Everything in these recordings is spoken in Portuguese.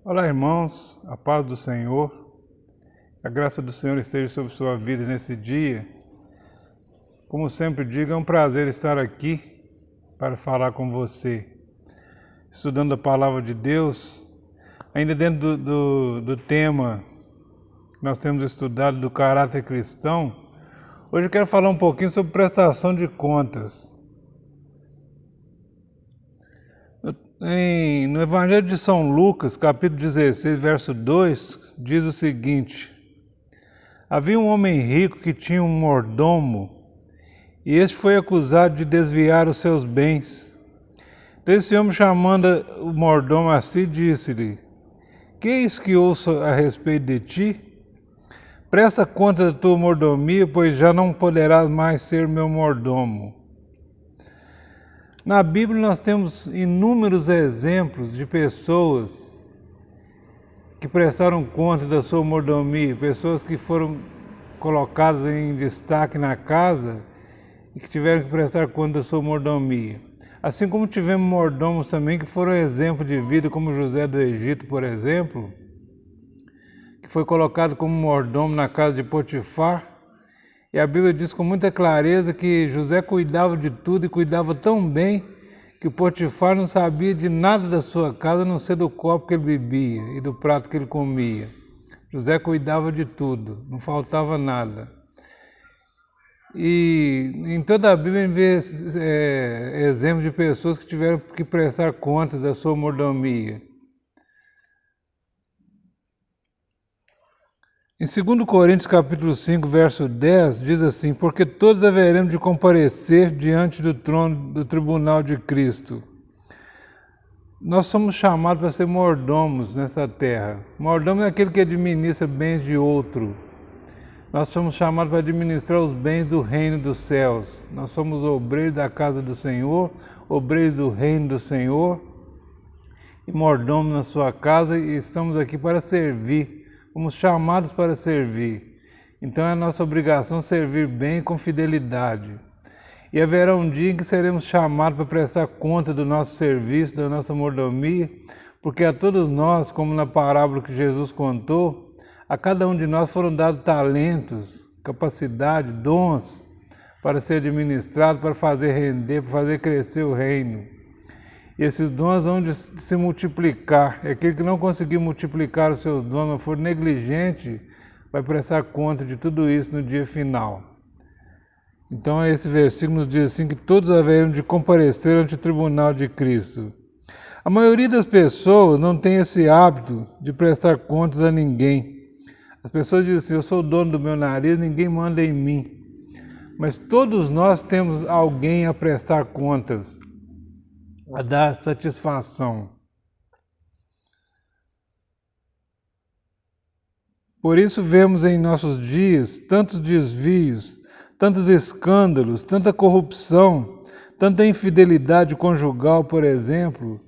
Olá, irmãos, a paz do Senhor, a graça do Senhor esteja sobre sua vida nesse dia. Como sempre digo, é um prazer estar aqui para falar com você, estudando a palavra de Deus, ainda dentro do tema que nós temos estudado do caráter cristão. Hoje eu quero falar um pouquinho sobre prestação de contas. No Evangelho de São Lucas, capítulo 16, verso 2, diz o seguinte: havia um homem rico que tinha um mordomo, e este foi acusado de desviar os seus bens. Então esse homem, chamando o mordomo a si, disse-lhe: que é isso que ouço a respeito de ti? Presta conta da tua mordomia, pois já não poderás mais ser meu mordomo. Na Bíblia nós temos inúmeros exemplos de pessoas que prestaram conta da sua mordomia, pessoas que foram colocadas em destaque na casa e que tiveram que prestar conta da sua mordomia. Assim como tivemos mordomos também que foram exemplo de vida, como José do Egito, por exemplo, que foi colocado como mordomo na casa de Potifar. E a Bíblia diz com muita clareza que José cuidava de tudo e cuidava tão bem que o Potifar não sabia de nada da sua casa, a não ser do copo que ele bebia e do prato que ele comia. José cuidava de tudo, não faltava nada. E em toda a Bíblia a gente vê exemplos de pessoas que tiveram que prestar contas da sua mordomia. Em 2 Coríntios capítulo 5, verso 10, diz assim: porque todos haveremos de comparecer diante do trono do tribunal de Cristo. Nós somos chamados para ser mordomos nessa terra. Mordomo é aquele que administra bens de outro. Nós somos chamados para administrar os bens do reino dos céus. Nós somos obreiros da casa do Senhor, obreiros do reino do Senhor, e mordomos na sua casa, e estamos aqui para servir. Fomos chamados para servir. Então é a nossa obrigação servir bem e com fidelidade. E haverá um dia em que seremos chamados para prestar conta do nosso serviço, da nossa mordomia, porque a todos nós, como na parábola que Jesus contou, a cada um de nós foram dados talentos, capacidade, dons para ser administrado, para fazer render, para fazer crescer o reino. E esses dons vão de se multiplicar. E aquele que não conseguir multiplicar os seus dons, mas for negligente, vai prestar conta de tudo isso no dia final. Então esse versículo nos diz assim, que todos haverão de comparecer ante o tribunal de Cristo. A maioria das pessoas não tem esse hábito de prestar contas a ninguém. As pessoas dizem assim: eu sou o dono do meu nariz, ninguém manda em mim. Mas todos nós temos alguém a prestar contas, a dar satisfação. Por isso vemos em nossos dias tantos desvios, tantos escândalos, tanta corrupção, tanta infidelidade conjugal, por exemplo,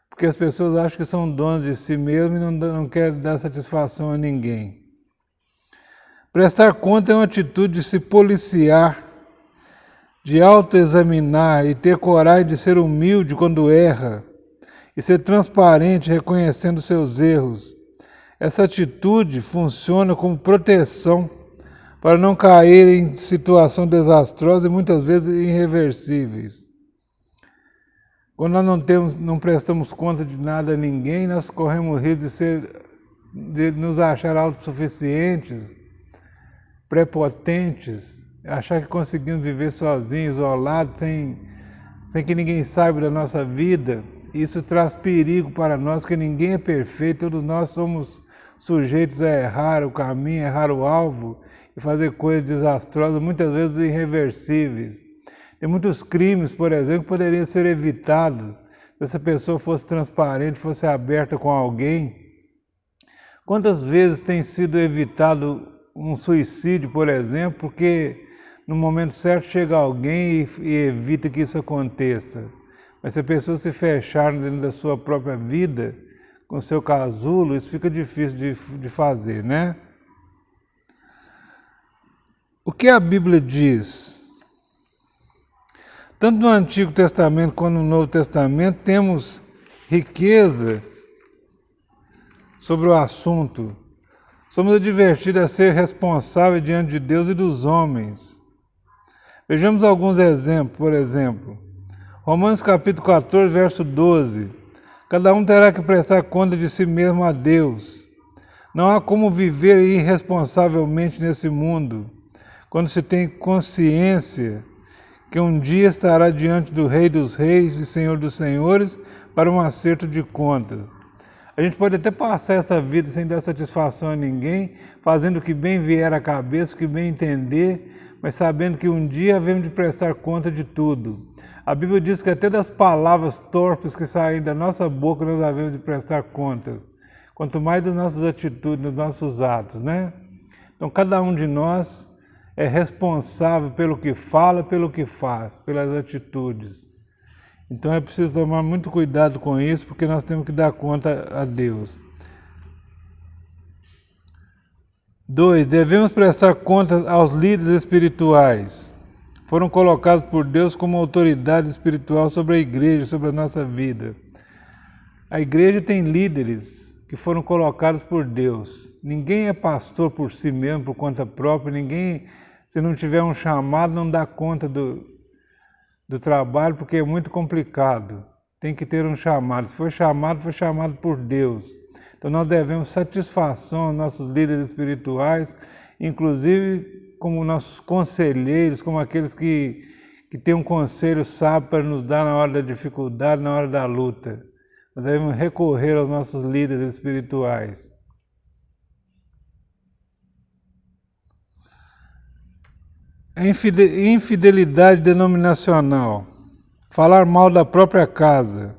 porque as pessoas acham que são donas de si mesmas e não querem dar satisfação a ninguém. Prestar conta é uma atitude de se policiar, de autoexaminar e ter coragem de ser humilde quando erra e ser transparente reconhecendo seus erros. Essa atitude funciona como proteção para não cair em situação desastrosa e muitas vezes irreversíveis. Quando nós não prestamos conta de nada a ninguém, nós corremos o risco de nos achar autossuficientes, prepotentes, achar que conseguimos viver sozinhos, isolados, sem que ninguém saiba da nossa vida. Isso traz perigo para nós, porque ninguém é perfeito, todos nós somos sujeitos a errar o caminho, errar o alvo e fazer coisas desastrosas, muitas vezes irreversíveis. Tem muitos crimes, por exemplo, que poderiam ser evitados se essa pessoa fosse transparente, fosse aberta com alguém. Quantas vezes tem sido evitado um suicídio, por exemplo, porque no momento certo chega alguém e evita que isso aconteça. Mas se a pessoa se fechar dentro da sua própria vida, com o seu casulo, isso fica difícil de fazer, né? O que a Bíblia diz? Tanto no Antigo Testamento quanto no Novo Testamento temos riqueza sobre o assunto. Somos advertidos a ser responsáveis diante de Deus e dos homens. Vejamos alguns exemplos, por exemplo. Romanos capítulo 14, verso 12. Cada um terá que prestar conta de si mesmo a Deus. Não há como viver irresponsavelmente nesse mundo, quando se tem consciência que um dia estará diante do Rei dos Reis e Senhor dos Senhores para um acerto de contas. A gente pode até passar essa vida sem dar satisfação a ninguém, fazendo o que bem vier à cabeça, o que bem entender, mas sabendo que um dia havemos de prestar conta de tudo. A Bíblia diz que até das palavras torpes que saem da nossa boca nós havemos de prestar contas. Quanto mais das nossas atitudes, dos nossos atos, né? Então, cada um de nós é responsável pelo que fala, pelo que faz, pelas atitudes. Então, é preciso tomar muito cuidado com isso, porque nós temos que dar conta a Deus. 2. Devemos prestar conta aos líderes espirituais. Foram colocados por Deus como autoridade espiritual sobre a igreja, sobre a nossa vida. A igreja tem líderes que foram colocados por Deus. Ninguém é pastor por si mesmo, por conta própria. Ninguém, se não tiver um chamado, não dá conta do trabalho, porque é muito complicado. Tem que ter um chamado. Se foi chamado por Deus. Então nós devemos satisfação aos nossos líderes espirituais, inclusive como nossos conselheiros, como aqueles que têm um conselho sábio para nos dar na hora da dificuldade, na hora da luta. Nós devemos recorrer aos nossos líderes espirituais. A infidelidade denominacional. Falar mal da própria casa.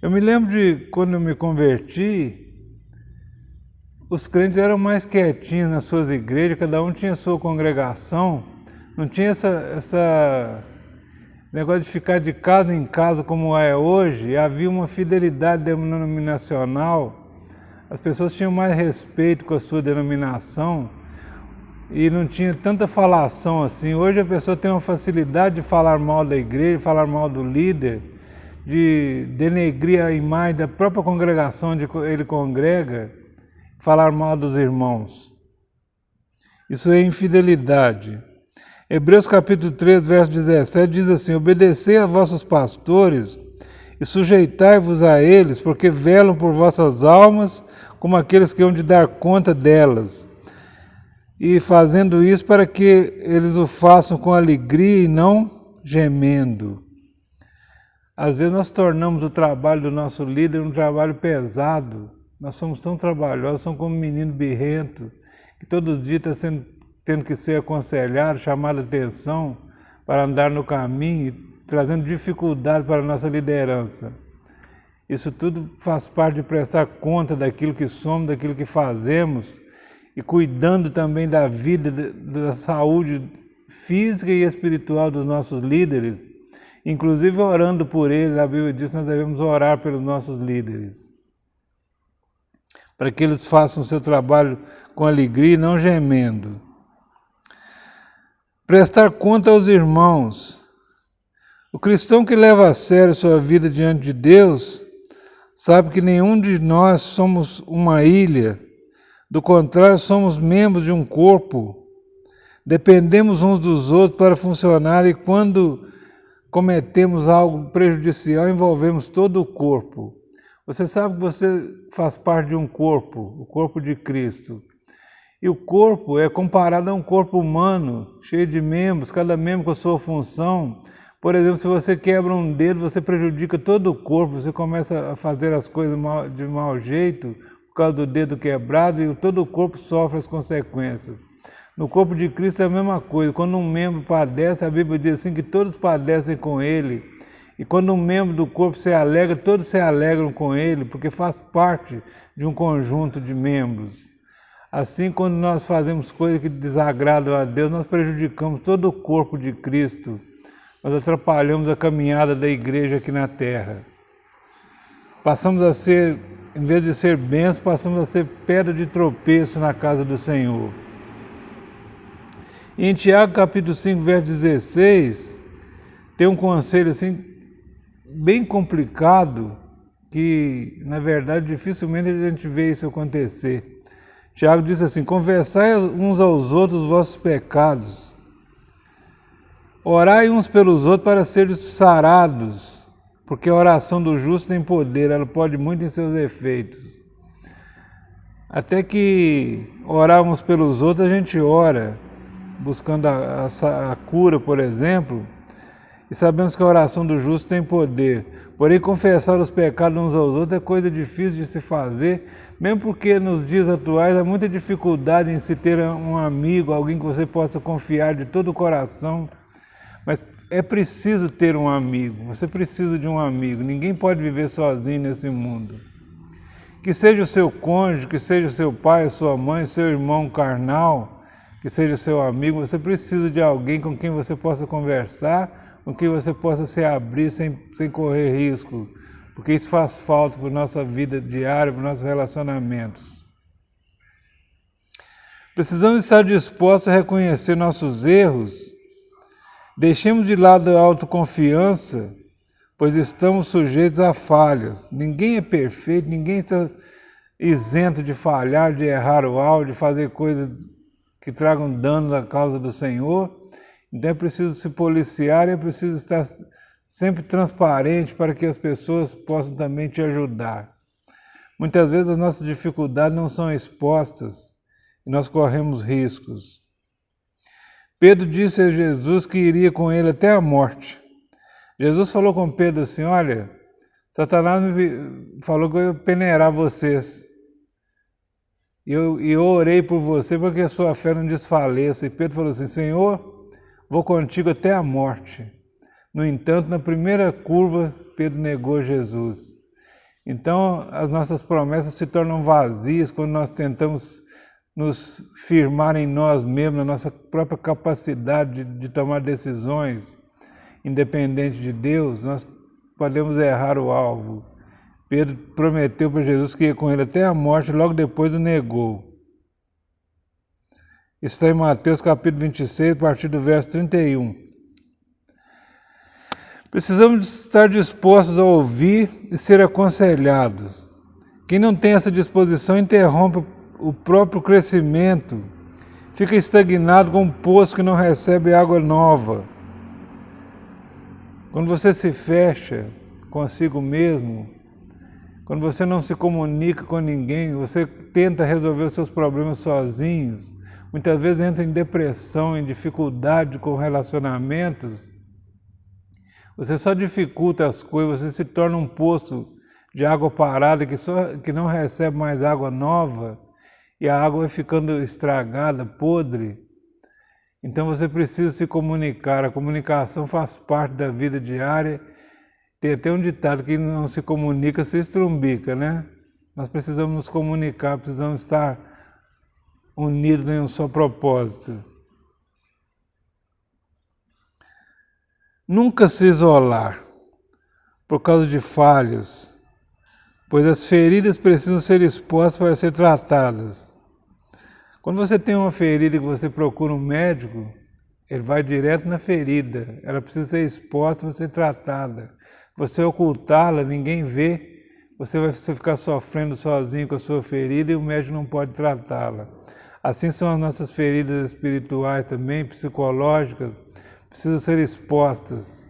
Eu me lembro de quando eu me converti, os crentes eram mais quietinhos nas suas igrejas, cada um tinha sua congregação, não tinha essa negócio de ficar de casa em casa como é hoje. Havia uma fidelidade denominacional, as pessoas tinham mais respeito com a sua denominação e não tinha tanta falação assim. Hoje a pessoa tem uma facilidade de falar mal da igreja, falar mal do líder, de denegrir a imagem da própria congregação onde ele congrega, falar mal dos irmãos. Isso é infidelidade. Hebreus capítulo 3, verso 17 diz assim: obedecei a vossos pastores e sujeitai-vos a eles, porque velam por vossas almas como aqueles que hão de dar conta delas. E fazendo isso para que eles o façam com alegria e não gemendo. Às vezes nós tornamos o trabalho do nosso líder um trabalho pesado. Nós somos tão trabalhosos, somos como um menino birrento, que todos os dias está tendo que ser aconselhado, chamado a atenção para andar no caminho, trazendo dificuldade para a nossa liderança. Isso tudo faz parte de prestar conta daquilo que somos, daquilo que fazemos, e cuidando também da vida, da saúde física e espiritual dos nossos líderes, inclusive orando por eles. A Bíblia diz que nós devemos orar pelos nossos líderes, para que eles façam o seu trabalho com alegria e não gemendo. Prestar conta aos irmãos. O cristão que leva a sério sua vida diante de Deus sabe que nenhum de nós somos uma ilha. Do contrário, somos membros de um corpo. Dependemos uns dos outros para funcionar, e quando cometemos algo prejudicial, envolvemos todo o corpo. Você sabe que você faz parte de um corpo, o corpo de Cristo. E o corpo é comparado a um corpo humano, cheio de membros, cada membro com a sua função. Por exemplo, se você quebra um dedo, você prejudica todo o corpo, você começa a fazer as coisas de mau jeito por causa do dedo quebrado, e todo o corpo sofre as consequências. No corpo de Cristo é a mesma coisa. Quando um membro padece, a Bíblia diz assim que todos padecem com ele. E quando um membro do corpo se alegra, todos se alegram com ele, porque faz parte de um conjunto de membros. Assim, quando nós fazemos coisas que desagradam a Deus, nós prejudicamos todo o corpo de Cristo. Nós atrapalhamos a caminhada da igreja aqui na terra. Passamos a ser, em vez de ser bênção, passamos a ser pedra de tropeço na casa do Senhor. E em Tiago capítulo 5, verso 16, tem um conselho assim bem complicado, que, na verdade, dificilmente a gente vê isso acontecer. Tiago diz assim: confessai uns aos outros os vossos pecados, orai uns pelos outros para serem sarados, porque a oração do justo tem poder, ela pode muito em seus efeitos. Até que orar uns pelos outros, a gente ora, buscando a cura, por exemplo, e sabemos que a oração do justo tem poder. Porém, confessar os pecados uns aos outros é coisa difícil de se fazer, mesmo porque nos dias atuais há muita dificuldade em se ter um amigo, alguém que você possa confiar de todo o coração. Mas é preciso ter um amigo, você precisa de um amigo, ninguém pode viver sozinho nesse mundo. Que seja o seu cônjuge, que seja o seu pai, a sua mãe, seu irmão carnal, que seja o seu amigo, você precisa de alguém com quem você possa conversar, com quem você possa se abrir sem correr risco, porque isso faz falta para a nossa vida diária, para os nossos relacionamentos. Precisamos estar dispostos a reconhecer nossos erros. Deixemos de lado a autoconfiança, pois estamos sujeitos a falhas. Ninguém é perfeito, ninguém está isento de falhar, de errar o alvo, de fazer coisas que tragam dano à causa do Senhor. Então é preciso se policiar e é preciso estar sempre transparente para que as pessoas possam também te ajudar. Muitas vezes as nossas dificuldades não são expostas e nós corremos riscos. Pedro disse a Jesus que iria com ele até a morte. Jesus falou com Pedro assim: olha, Satanás me falou que eu ia peneirar vocês. E eu orei por você para que a sua fé não desfaleça. E Pedro falou assim: Senhor, vou contigo até a morte. No entanto, na primeira curva, Pedro negou Jesus. Então, as nossas promessas se tornam vazias quando nós tentamos nos firmar em nós mesmos, na nossa própria capacidade de tomar decisões, independente de Deus, nós podemos errar o alvo. Pedro prometeu para Jesus que ia com ele até a morte, logo depois o negou. Isso está em Mateus capítulo 26, a partir do verso 31. Precisamos estar dispostos a ouvir e ser aconselhados. Quem não tem essa disposição interrompe o próprio crescimento, fica estagnado com um poço que não recebe água nova. Quando você se fecha consigo mesmo, quando você não se comunica com ninguém, você tenta resolver os seus problemas sozinhos, muitas vezes entra em depressão, em dificuldade com relacionamentos, você só dificulta as coisas, você se torna um poço de água parada que não recebe mais água nova, e a água vai ficando estragada, podre. Então você precisa se comunicar, a comunicação faz parte da vida diária. Tem até um ditado: que não se comunica, se estrumbica, né? Nós precisamos nos comunicar, precisamos estar unidos em um só propósito. Nunca se isolar por causa de falhas, pois as feridas precisam ser expostas para ser tratadas. Quando você tem uma ferida e você procura um médico, ele vai direto na ferida, ela precisa ser exposta para ser tratada. Você ocultá-la, ninguém vê, você vai ficar sofrendo sozinho com a sua ferida e o médico não pode tratá-la. Assim são as nossas feridas espirituais também, psicológicas, precisam ser expostas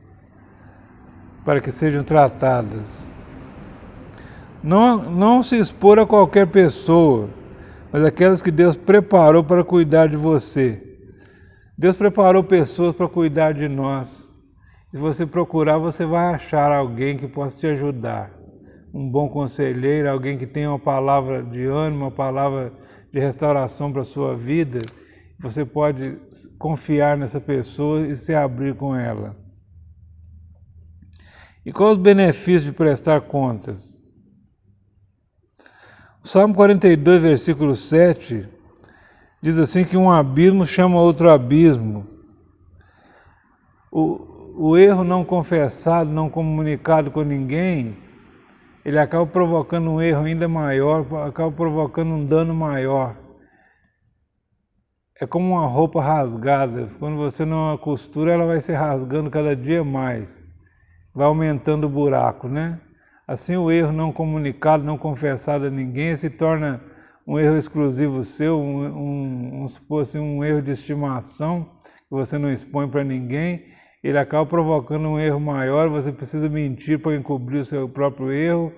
para que sejam tratadas. Não se expor a qualquer pessoa, mas aquelas que Deus preparou para cuidar de você. Deus preparou pessoas para cuidar de nós. Se você procurar, você vai achar alguém que possa te ajudar. Um bom conselheiro, alguém que tenha uma palavra de ânimo, uma palavra de restauração para a sua vida. Você pode confiar nessa pessoa e se abrir com ela. E quais os benefícios de prestar contas? O Salmo 42, versículo 7, diz assim que um abismo chama outro abismo. O erro não confessado, não comunicado com ninguém, ele acaba provocando um erro ainda maior, acaba provocando um dano maior. É como uma roupa rasgada, quando você não a costura, ela vai se rasgando cada dia mais, vai aumentando o buraco, né? Assim o erro não comunicado, não confessado a ninguém, se torna um erro exclusivo seu, vamos supor assim, um erro de estimação, que você não expõe para ninguém, ele acaba provocando um erro maior, você precisa mentir para encobrir o seu próprio erro,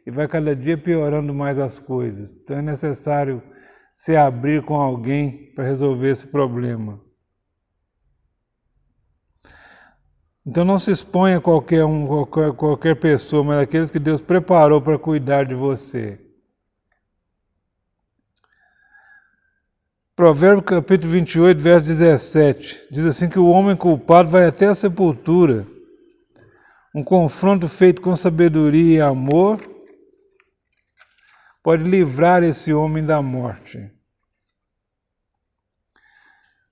e vai cada dia piorando mais as coisas. Então é necessário se abrir com alguém para resolver esse problema. Então não se exponha a qualquer pessoa, mas aqueles que Deus preparou para cuidar de você. Provérbios capítulo 28, verso 17, diz assim que o homem culpado vai até a sepultura. Um confronto feito com sabedoria e amor pode livrar esse homem da morte.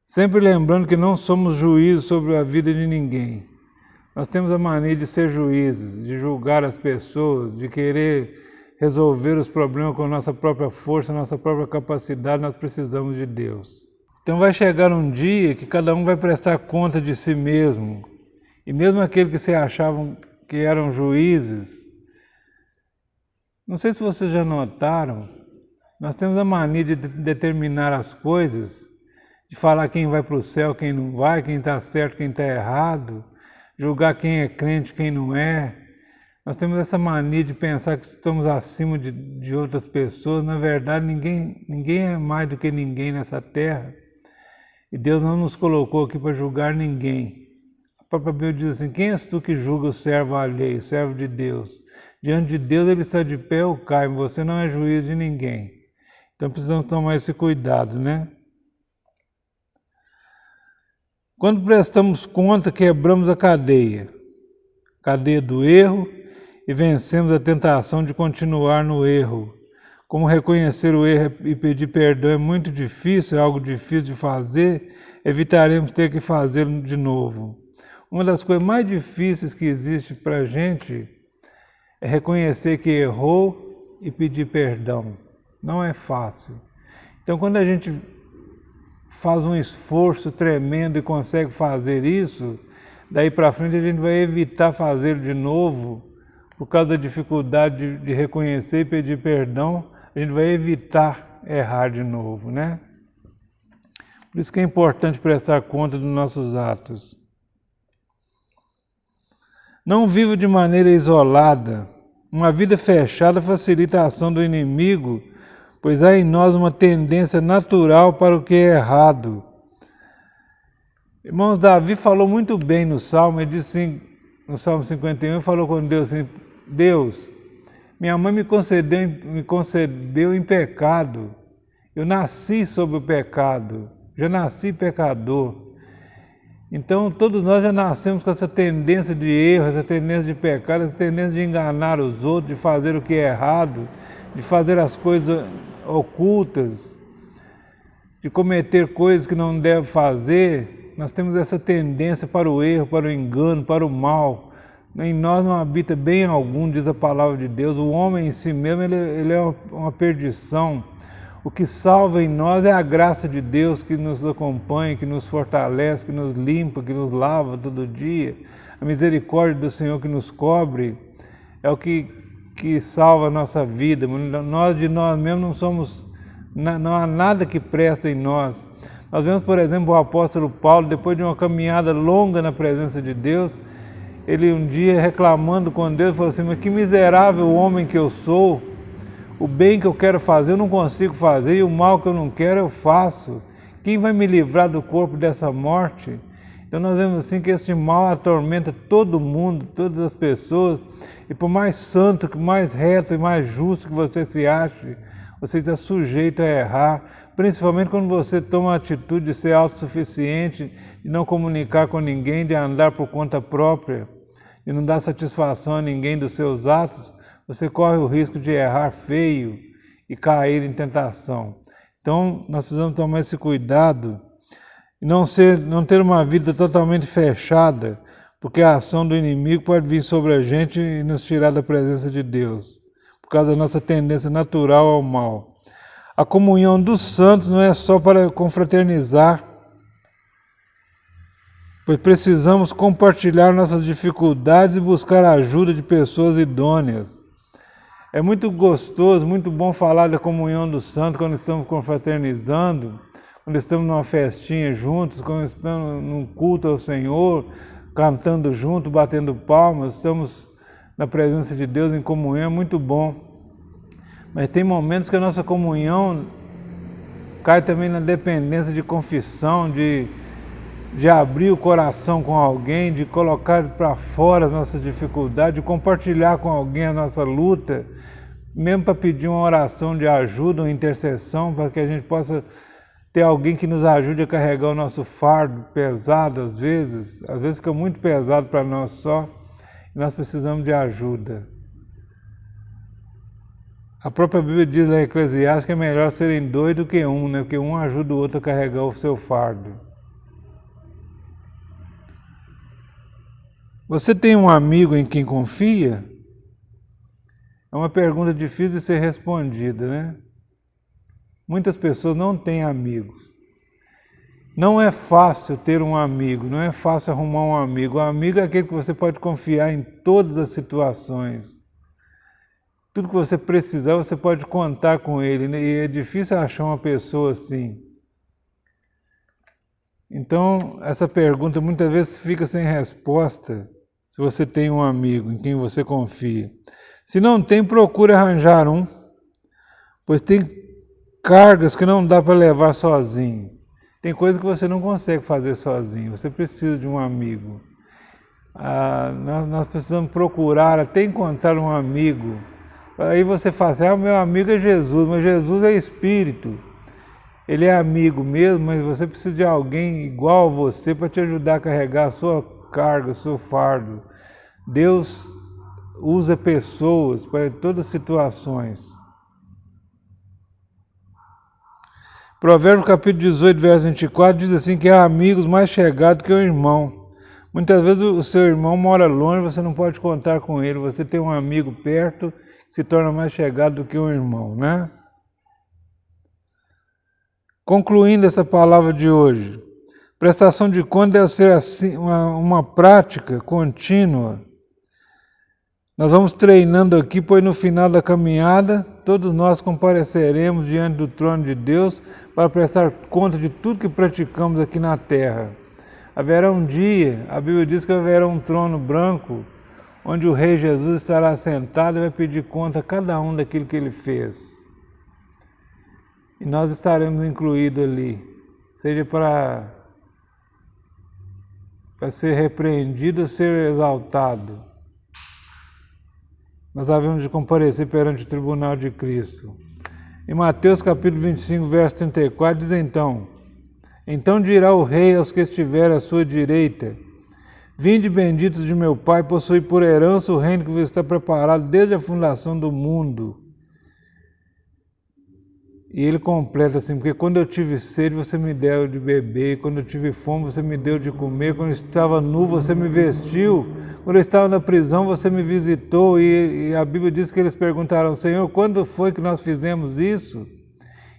Sempre lembrando que não somos juízes sobre a vida de ninguém. Nós temos a mania de ser juízes, de julgar as pessoas, de querer resolver os problemas com a nossa própria força, nossa própria capacidade. Nós precisamos de Deus. Então vai chegar um dia que cada um vai prestar conta de si mesmo. E mesmo aqueles que se achavam que eram juízes, não sei se vocês já notaram, nós temos a mania de determinar as coisas, de falar quem vai para o céu, quem não vai, quem está certo, quem está errado, julgar quem é crente, quem não é. Nós temos essa mania de pensar que estamos acima de outras pessoas. Na verdade, ninguém é mais do que ninguém nessa terra. E Deus não nos colocou aqui para julgar ninguém. A própria Bíblia diz assim, quem és tu que julga o servo alheio, o servo de Deus? Diante de Deus ele está de pé ou cai, você não é juiz de ninguém. Então precisamos tomar esse cuidado, né? Quando prestamos conta, quebramos a cadeia do erro, e vencemos a tentação de continuar no erro. Como reconhecer o erro e pedir perdão é muito difícil, é algo difícil de fazer, evitaremos ter que fazê-lo de novo. Uma das coisas mais difíceis que existe para a gente é reconhecer que errou e pedir perdão. Não é fácil. Então, quando a gente faz um esforço tremendo e consegue fazer isso, daí para frente a gente vai evitar fazê-lo de novo, por causa da dificuldade de reconhecer e pedir perdão, a gente vai evitar errar de novo, né? Por isso que é importante prestar conta dos nossos atos. Não viva de maneira isolada. Uma vida fechada facilita a ação do inimigo, pois há em nós uma tendência natural para o que é errado. Irmãos, Davi falou muito bem no Salmo, ele disse assim, no Salmo 51, ele falou com Deus assim, Deus, minha mãe me concebeu em pecado, eu nasci sob o pecado, já nasci pecador. Então todos nós já nascemos com essa tendência de erro, essa tendência de pecado, essa tendência de enganar os outros, de fazer o que é errado, de fazer as coisas ocultas, de cometer coisas que não deve fazer. Nós temos essa tendência para o erro, para o engano, para o mal. Em nós não habita bem algum, diz a palavra de Deus. O homem em si mesmo, ele é uma perdição. O que salva em nós é a graça de Deus que nos acompanha, que nos fortalece, que nos limpa, que nos lava todo dia. A misericórdia do Senhor que nos cobre é o que salva a nossa vida. Nós de nós mesmos não somos, não há nada que presta em nós. Nós vemos, por exemplo, o apóstolo Paulo, depois de uma caminhada longa na presença de Deus, ele um dia reclamando com Deus, falou assim, mas que miserável homem que eu sou, o bem que eu quero fazer eu não consigo fazer, e o mal que eu não quero eu faço. Quem vai me livrar do corpo dessa morte? Então nós vemos assim que este mal atormenta todo mundo, todas as pessoas, e por mais santo, mais reto e mais justo que você se ache, você está sujeito a errar, principalmente quando você toma a atitude de ser autossuficiente, de não comunicar com ninguém, de andar por conta própria, de não dar satisfação a ninguém dos seus atos, você corre o risco de errar feio e cair em tentação. Então, nós precisamos tomar esse cuidado e não ter uma vida totalmente fechada, porque a ação do inimigo pode vir sobre a gente e nos tirar da presença de Deus, por causa da nossa tendência natural ao mal. A comunhão dos santos não é só para confraternizar, pois precisamos compartilhar nossas dificuldades e buscar a ajuda de pessoas idôneas. É muito gostoso, muito bom falar da comunhão dos santos quando estamos confraternizando, quando estamos numa festinha juntos, quando estamos num culto ao Senhor, cantando junto, batendo palmas, estamos na presença de Deus em comunhão, é muito bom. Mas tem momentos que a nossa comunhão cai também na dependência de confissão, de abrir o coração com alguém, de colocar para fora as nossas dificuldades, de compartilhar com alguém a nossa luta, mesmo para pedir uma oração de ajuda, uma intercessão, para que a gente possa ter alguém que nos ajude a carregar o nosso fardo pesado às vezes fica muito pesado para nós só, e nós precisamos de ajuda. A própria Bíblia diz lá em Eclesiastes que é melhor serem dois do que um, né? Porque um ajuda o outro a carregar o seu fardo. Você tem um amigo em quem confia? É uma pergunta difícil de ser respondida, né? Muitas pessoas não têm amigos. Não é fácil ter um amigo, não é fácil arrumar um amigo. O amigo é aquele que você pode confiar em todas as situações. Tudo que você precisar, você pode contar com ele, né? E é difícil achar uma pessoa assim. Então, essa pergunta muitas vezes fica sem resposta, se você tem um amigo em quem você confia. Se não tem, procure arranjar um, pois tem cargas que não dá para levar sozinho. Tem coisas que você não consegue fazer sozinho, você precisa de um amigo. Nós precisamos procurar até encontrar um amigo. Aí você fala assim, o meu amigo é Jesus, mas Jesus é Espírito. Ele é amigo mesmo, mas você precisa de alguém igual a você para te ajudar a carregar a sua carga, o seu fardo. Deus usa pessoas para todas as situações. Provérbios capítulo 18, verso 24, diz assim que há amigos mais chegados que o irmão. Muitas vezes o seu irmão mora longe, você não pode contar com ele. Você tem um amigo perto, que se torna mais chegado do que um irmão, né? Concluindo essa palavra de hoje, prestação de contas deve ser assim, uma prática contínua. Nós vamos treinando aqui, pois no final da caminhada, todos nós compareceremos diante do trono de Deus para prestar conta de tudo que praticamos aqui na terra. Haverá um dia, a Bíblia diz que haverá um trono branco, onde o Rei Jesus estará sentado e vai pedir conta a cada um daquilo que ele fez. E nós estaremos incluídos ali, seja para ser repreendido ou ser exaltado. Nós havemos de comparecer perante o tribunal de Cristo. Em Mateus capítulo 25, verso 34, diz então dirá o rei aos que estiverem à sua direita, vinde benditos de meu Pai, possui por herança o reino que vos está preparado desde a fundação do mundo. E ele completa assim, porque quando eu tive sede, você me deu de beber, quando eu tive fome, você me deu de comer, quando eu estava nu, você me vestiu, quando eu estava na prisão, você me visitou, e a Bíblia diz que eles perguntaram, Senhor, quando foi que nós fizemos isso?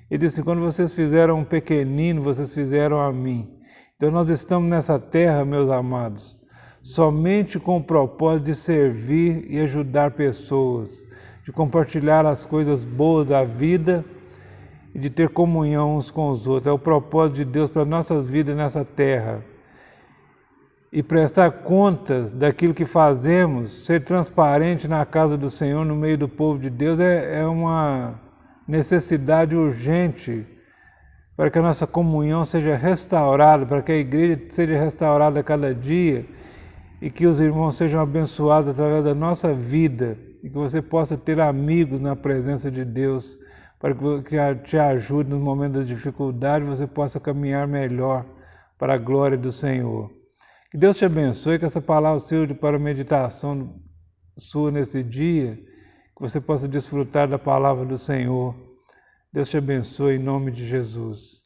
Ele disse, quando vocês fizeram um pequenino, vocês fizeram a mim. Então nós estamos nessa terra, meus amados, somente com o propósito de servir e ajudar pessoas, de compartilhar as coisas boas da vida, e de ter comunhão uns com os outros. É o propósito de Deus para nossas vidas nessa terra. E prestar contas daquilo que fazemos, ser transparente na casa do Senhor, no meio do povo de Deus, é uma necessidade urgente para que a nossa comunhão seja restaurada, para que a igreja seja restaurada a cada dia e que os irmãos sejam abençoados através da nossa vida e que você possa ter amigos na presença de Deus, para que te ajude no momento da dificuldade, você possa caminhar melhor para a glória do Senhor. Que Deus te abençoe, que essa palavra sirva para a meditação sua nesse dia, que você possa desfrutar da palavra do Senhor. Deus te abençoe em nome de Jesus.